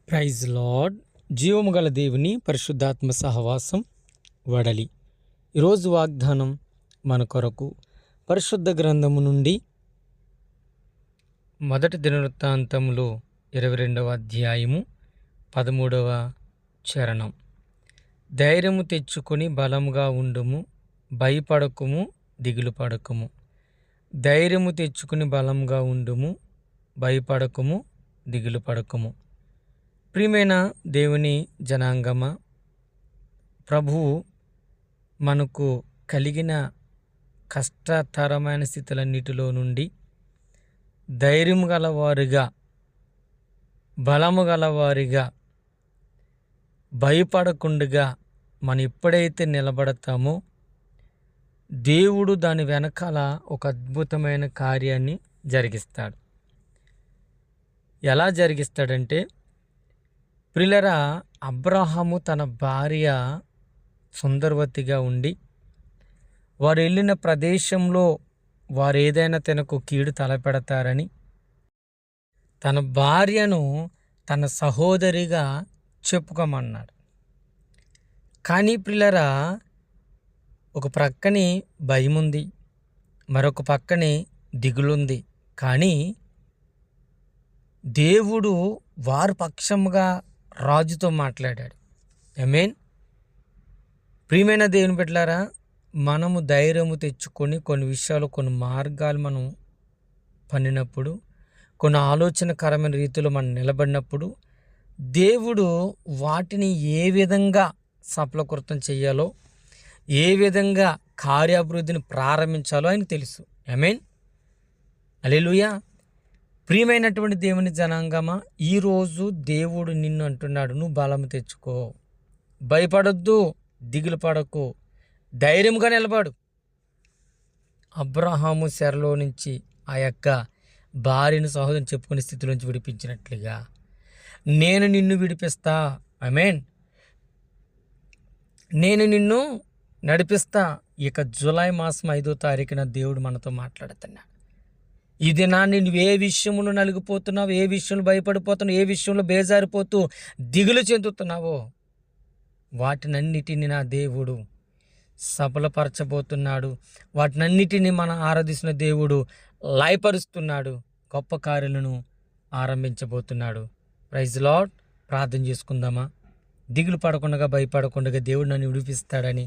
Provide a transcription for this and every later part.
Praise lord. జీవము గల దేవుని పరిశుద్ధాత్మ సహవాసం వడలి. ఈరోజు వాగ్దానం మన కొరకు పరిశుద్ధ గ్రంథము నుండి మొదటి దినవృత్తాంతములో 22వ అధ్యాయము 13వ చరణం. ధైర్యము తెచ్చుకొని బలముగా ఉండుము, భయపడకుము, దిగులు పడకుము. ధైర్యము తెచ్చుకుని బలంగా ఉండుము, భయపడకుము, దిగులు పడకుము. ప్రియమైన దేవుని జనాంగమా, ప్రభువు మనకు కలిగిన కష్టతరమైన స్థితులన్నిటిలో నుండి ధైర్యము గలవారిగా, బలము గలవారిగా, భయపడకుండగా మనం ఎప్పుడైతే నిలబడతామో దేవుడు దాని వెనకాల ఒక అద్భుతమైన కార్యాన్ని జరిగిస్తాడు. ఎలా జరిగిస్తాడంటే, ప్రియులారా, అబ్రహాము తన భార్య సుందరవతిగా ఉండి వారు వెళ్ళిన ప్రదేశంలో వారు ఏదైనా తనకు కీడు తలపెడతారని తన భార్యను తన సహోదరిగా చెప్పుకోమన్నాడు. కానీ ప్రియులారా, ఒక ప్రక్కని భయం ఉంది, మరొక పక్కనే దిగులుంది. కానీ దేవుడు వారు పక్షముగా రాజుతో మాట్లాడాడు. ఆమేన్. ప్రియమైన దేవుని బిడ్డలారా, మనము ధైర్యము తెచ్చుకొని కొన్ని విషయాలు, కొన్ని మార్గాలు మనం పన్నినప్పుడు, కొన్ని ఆలోచనకరమైన రీతిలో మనం నిలబడినప్పుడు దేవుడు వాటిని ఏ విధంగా సఫలీకృతం చేయాలో, ఏ విధంగా కార్యాభివృద్ధిని ప్రారంభించాలో ఆయనకు తెలుసు. ఆమేన్. హల్లెలూయా. ప్రియమైనటువంటి దేవుని జనాంగమా, ఈరోజు దేవుడు నిన్ను అంటున్నాడు, నువ్వు బలము తెచ్చుకో, భయపడొద్దు, దిగులు పడకు, ధైర్యంగా నిలబడు. అబ్రహాము చెరలో నుంచి ఆ యొక్క భార్యను సహోదరుని చెప్పుకునే స్థితిలోంచి విడిపించినట్లుగా నేను నిన్ను విడిపిస్తా. ఆమేన్. నేను నిన్ను నడిపిస్తా. ఇక జూలై మాసం 5వ తారీఖున దేవుడు మనతో మాట్లాడుతున్నాడు. ఈ దినాన్ని నువ్వు ఏ విషయంలో నలిగిపోతున్నావు, ఏ విషయంలో భయపడిపోతున్నావు, ఏ విషయంలో బేజారిపోతూ దిగులు చెందుతున్నావో వాటినన్నిటిని నా దేవుడు సఫలపరచబోతున్నాడు. వాటినన్నిటిని మనం ఆరాధిస్తున్న దేవుడు లయపరుస్తున్నాడు, గొప్ప కార్యాలను ఆరంభించబోతున్నాడు. Praise lord. ప్రార్థన చేసుకుందామా? దిగులు పడకుండా, భయపడకుండా దేవుడు నన్ను విడిపిస్తాడని,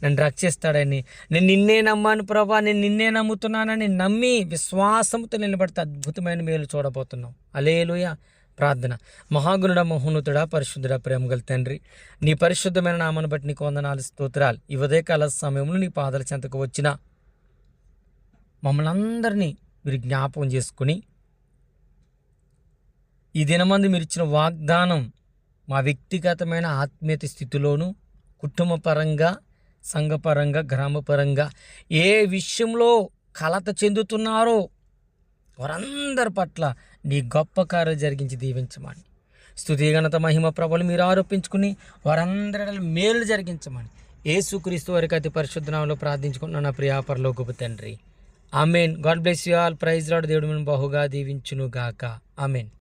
నన్ను రక్షిస్తాడని, నేను నిన్నే నమ్మాను ప్రభా, నేను నిన్నే నమ్ముతున్నానని నమ్మి విశ్వాసంతో నిలబడితే అద్భుతమైన మేలు చూడబోతున్నాం. హల్లెలూయా. ప్రార్థన. మహాగుణుడ, మహోన్నతుడా, పరిశుద్ధుడ, ప్రేమగల తండ్రి, నీ పరిశుద్ధమైన నామాన్ని బట్టి నీకు వందనాలు, స్తోత్రాలు. ఈ ఉదయకాల సమయంలో నీ పాదాల చెంతకు వచ్చిన మమ్మల్ని అందరినీ మీరు జ్ఞాపకం చేసుకుని ఈ దినమందు మీరు ఇచ్చిన వాగ్దానం మా వ్యక్తిగతమైన ఆత్మీయత స్థితిలోను, కుటుంబ పరంగా, సంఘపరంగా, గ్రామపరంగా ఏ విషయంలో కలత చెందుతున్నారో వారందరి పట్ల నీ గొప్ప కార్యం జరిగించి దీవించమని, స్తుతి ఘనత మహిమ ప్రభువులు మీరు ఆరోపించుకుని వారందరి మేలు జరిగించమని యేసుక్రీస్తు వారికి అతి పరిశుద్ధ నామములో ప్రార్థించుకున్న నా ప్రియ పరలోకపు తండ్రి. ఆమేన్. God bless you all. Praise Lord. దేవుడు మిమ్మల్ని బహుగా దీవించును గాక. ఆమేన్.